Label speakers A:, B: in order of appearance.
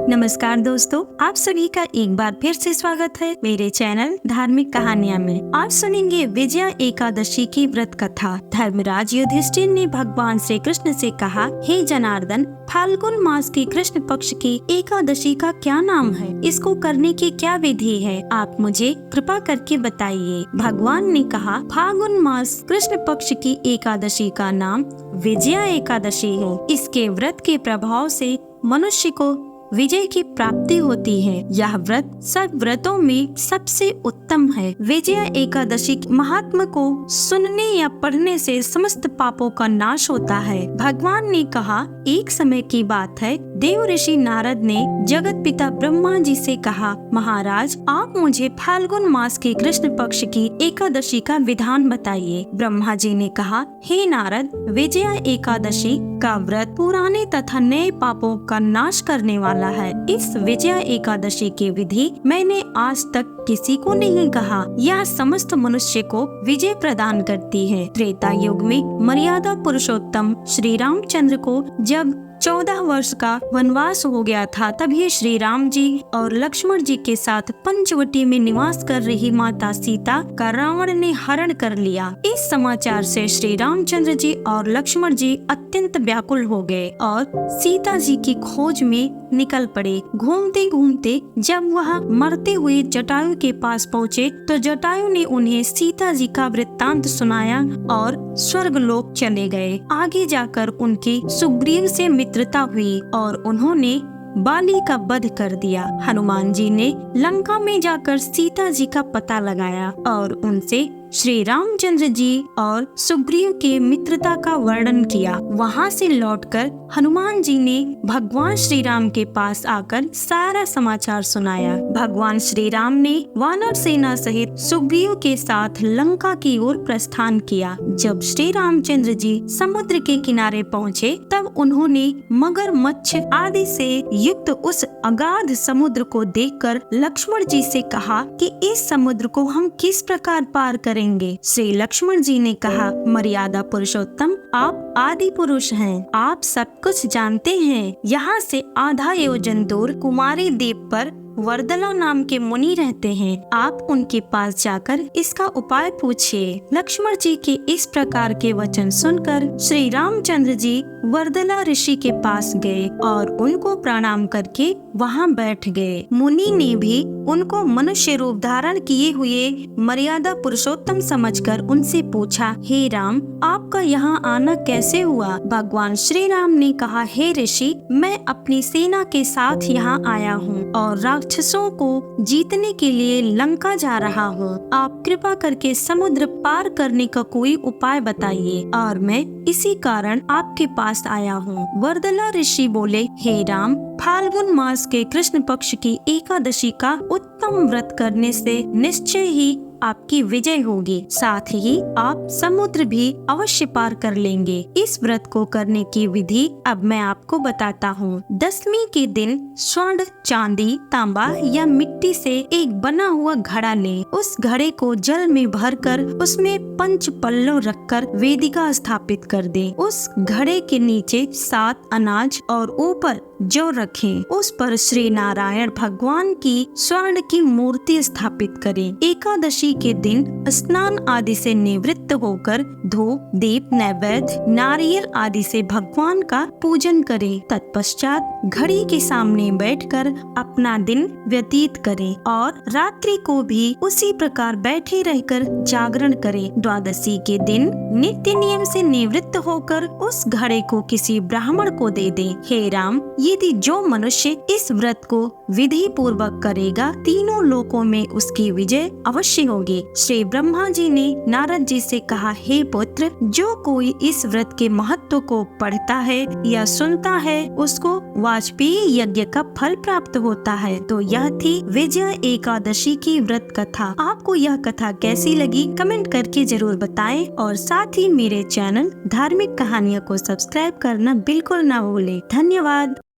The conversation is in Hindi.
A: नमस्कार दोस्तों, आप सभी का एक बार फिर से स्वागत है मेरे चैनल धार्मिक कहानियाँ में। आज सुनेंगे विजया एकादशी की व्रत कथा। धर्मराज युधिष्ठिर ने भगवान श्री कृष्ण से कहा, हे जनार्दन, फाल्गुन मास की कृष्ण पक्ष की एकादशी का क्या नाम है? इसको करने की क्या विधि है? आप मुझे कृपा करके बताइए। भगवान ने कहा, फाल्गुन मास कृष्ण पक्ष की एकादशी का नाम विजया एकादशी है। इसके व्रत के प्रभाव से मनुष्य को विजय की प्राप्ति होती है। यह व्रत सब व्रतों में सबसे उत्तम है। विजया एकादशी के महात्मा को सुनने या पढ़ने से समस्त पापों का नाश होता है। भगवान ने कहा, एक समय की बात है, देव ऋषि नारद ने जगत पिता ब्रह्मा जी से कहा, महाराज, आप मुझे फाल्गुन मास की कृष्ण पक्ष की एकादशी का विधान बताइए। ब्रह्मा जी ने कहा, हे नारद, विजया एकादशी का व्रत पुराने तथा नए पापों का नाश करने वाला है। इस विजया एकादशी की विधि मैंने आज तक किसी को नहीं कहा। यह समस्त मनुष्य को विजय प्रदान करती है। त्रेता युग में मर्यादा पुरुषोत्तम श्री रामचंद्र को जब 14 वर्ष का वनवास हो गया था, तभी श्री राम जी और लक्ष्मण जी के साथ पंचवटी में निवास कर रही माता सीता का रावण ने हरण कर लिया। इस समाचार से श्री रामचंद्र जी और लक्ष्मण जी अत्यंत व्याकुल हो गए और सीता जी की खोज में निकल पड़े। घूमते घूमते जब वह मरते हुए जटायु के पास पहुँचे तो जटायु ने उन्हें सीता जी का वृत्तांत सुनाया और स्वर्गलोक चले गए। आगे जाकर उनकी सुग्रीव से मित्रता हुई और उन्होंने बाली का वध कर दिया। हनुमान जी ने लंका में जाकर सीता जी का पता लगाया और उनसे श्री रामचंद्र जी और सुग्रीव के मित्रता का वर्णन किया। वहाँ से लौटकर हनुमान जी ने भगवान श्री राम के पास आकर सारा समाचार सुनाया। भगवान श्री राम ने वानर सेना सहित सुग्रीव के साथ लंका की ओर प्रस्थान किया। जब श्री रामचंद्र जी समुद्र के किनारे पहुँचे तब उन्होंने मगरमच्छ आदि से युक्त उस अगाध समुद्र को देखकर लक्ष्मण जी से कहा कि इस समुद्र को हम किस प्रकार पार करेंगे? श्री लक्ष्मण जी ने कहा, मर्यादा पुरुषोत्तम, आप आदि पुरुष हैं, आप सब कुछ जानते हैं। यहाँ से आधा योजन दूर कुमारी द्वीप पर वर्दला नाम के मुनि रहते हैं। आप उनके पास जाकर इसका उपाय पूछिए। लक्ष्मण जी के इस प्रकार के वचन सुनकर श्री रामचंद्र जी वर्दला ऋषि के पास गए और उनको प्रणाम करके वहाँ बैठ गए। मुनि ने भी उनको मनुष्य रूप धारण किए हुए मर्यादा पुरुषोत्तम समझकर उनसे पूछा, हे राम, आपका यहाँ आना कैसे हुआ? भगवान श्री राम ने कहा, हे ऋषि, मैं अपनी सेना के साथ यहाँ आया हूँ और राक्षसों को जीतने के लिए लंका जा रहा हूँ। आप कृपा करके समुद्र पार करने का कोई उपाय बताइए और मैं इसी कारण आपके पास आया हूँ। वर्दला ऋषि बोले, हे राम, फाल्गुन मास के कृष्ण पक्ष की एकादशी का उत्तम व्रत करने से निश्चय ही आपकी विजय होगी। साथ ही आप समुद्र भी अवश्य पार कर लेंगे। इस व्रत को करने की विधि अब मैं आपको बताता हूँ। दशमी के दिन स्वर्ण, चांदी, तांबा या मिट्टी से एक बना हुआ घड़ा लें। उस घड़े को जल में भरकर उसमें पंच पल्लव रखकर वेदिका स्थापित कर दें। उस घड़े के नीचे 7 अनाज और ऊपर जौ रखें। उस पर श्री नारायण भगवान की स्वर्ण की मूर्ति स्थापित करें। एकादशी के दिन स्नान आदि से निवृत्त होकर धूप, दीप, नैवेद्य, नारियल आदि से भगवान का पूजन करें। तत्पश्चात घड़ी के सामने बैठकर अपना दिन व्यतीत करें और रात्रि को भी उसी प्रकार बैठे रहकर जागरण करें। द्वादशी के दिन नित्य नियम से निवृत्त होकर उस घड़े को किसी ब्राह्मण को दे दें। हे राम, यदि जो मनुष्य इस व्रत को विधि पूर्वक करेगा, तीनों लोकों में उसकी विजय अवश्य होगी। श्री ब्रह्मा जी ने नारद जी से कहा, हे पुत्र, जो कोई इस व्रत के महत्व को पढ़ता है या सुनता है, उसको वाजपेयी यज्ञ का फल प्राप्त होता है। तो यह थी विजया एकादशी की व्रत कथा। आपको यह कथा कैसी लगी कमेंट करके जरूर बताएं और साथ ही मेरे चैनल धार्मिक कहानियों को सब्सक्राइब करना बिल्कुल ना भूलें। धन्यवाद।